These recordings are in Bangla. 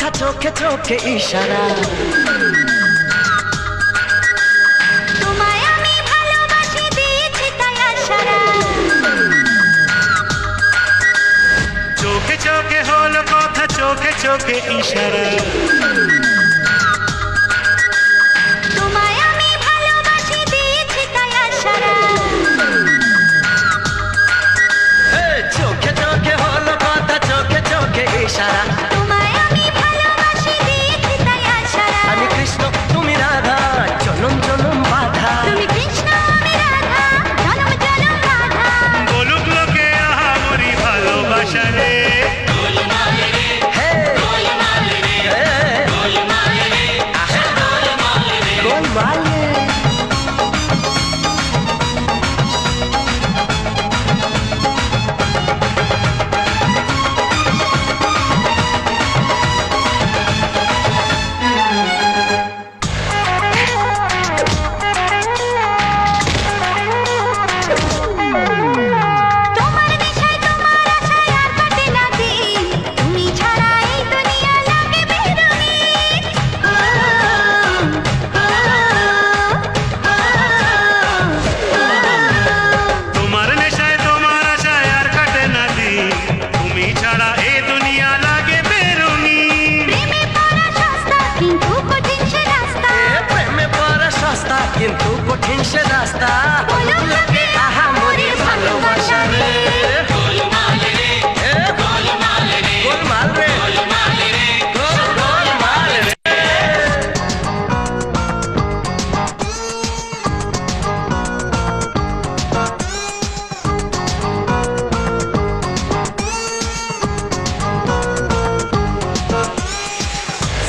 কথা চোখে চোখে ইশারা তোমায় আমি ভালোবাসি দিয়েছি তাই আশারা চোখে চোখে হলো কথা চোখে চোখে ইশারা তোমায় আমি ভালোবাসি দিয়েছি তাই আশারা চোখে চোখে হলো কথা চোখে চোখে ইশারা তোমায় আমি ভালোবাসি দিয়েছি তাই আশারা আমি কৃষ্ণ তুমি রাধা জনম জনম বাধা তুমি কৃষ্ণ আমি রাধা জনম জনম রাধা বলুক লোকে আহা মরি ভালোবাসা রে তোমার নেশায় তোমার আশায় আর কাটে না দিন তুমি ছাড়া এই দুনিয়া লাগে বেরঙিন তোমার নেশায় তোমার আশায় আর কাটে না দিন তুমি ছাড়া এ দুনিয়া লাগে বেরঙিন প্রেমে পড়া সস্তা কিন্তু কঠিন সে রাস্তা প্রেমে পড়া সস্তা কিন্তু কঠিন সে রাস্তা বলুক লোকে আহা মরি ভালোবাসা রে গোলমাল রে গোলমাল রে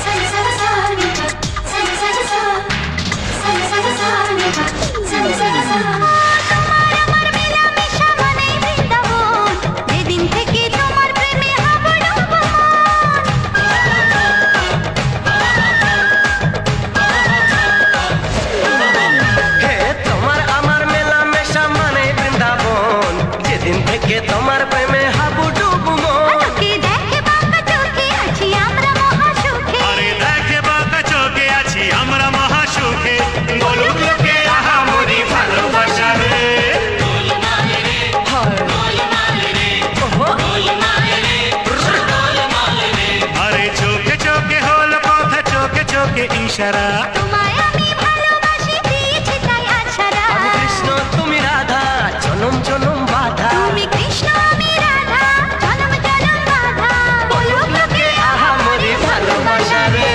সানি সানি সানি সানি সানি সানি সানি সানি সানি সানি তোমার আমার মেলামেশা মানেই বৃন্দাবন যেদিন থেকে তোমার প্রেমে হব হে তোমার আমার মেলামেশা মানে বৃন্দাবন যেদিন থেকে তোমার প্রেমে হাবুডুবু মন লোকে দেখে বাঁকা চোখে আছি আমরা মহাসুখে আরে দেখে বাঁকা চোখে আছি আমরা মহাসুখে বলুক লোকে আহা মরি ভালোবাসা রে আরে চোখে চোখে হলো কথা চোখে চোখে ইশারা তোমায় আমি ভালোবাসি দিয়েছি তাই আছাড়া আমি কৃষ্ণ তুমি রাধা জনম জনম বাধা তুমি কৃষ্ণ আমি রাধা জনম জনম বাধা বলুক লোকে আহা মরি ভালোবাসা রে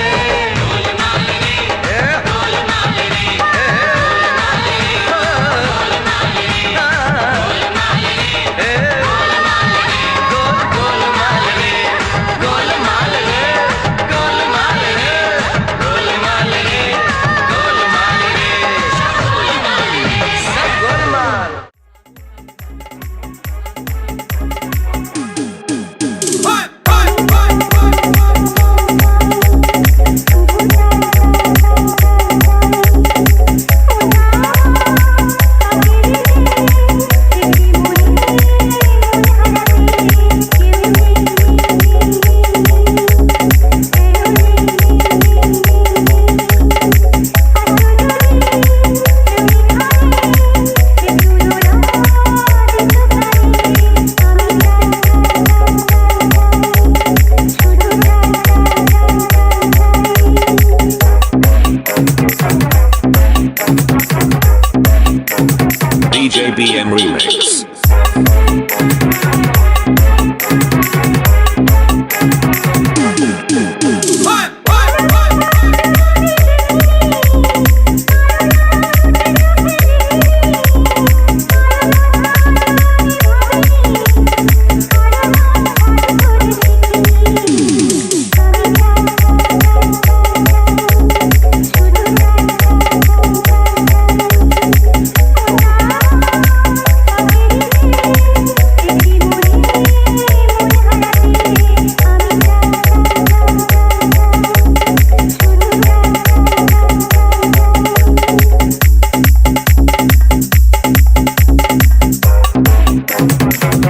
DJ BM Remix.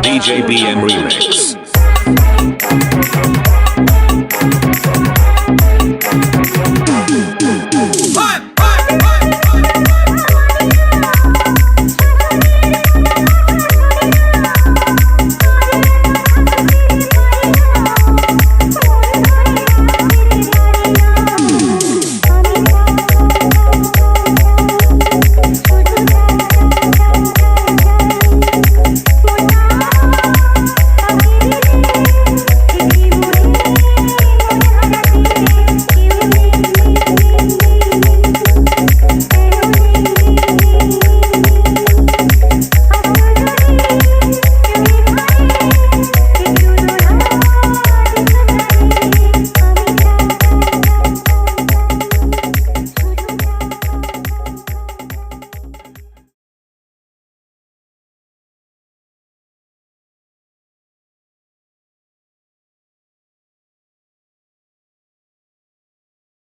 DJ BM Remix.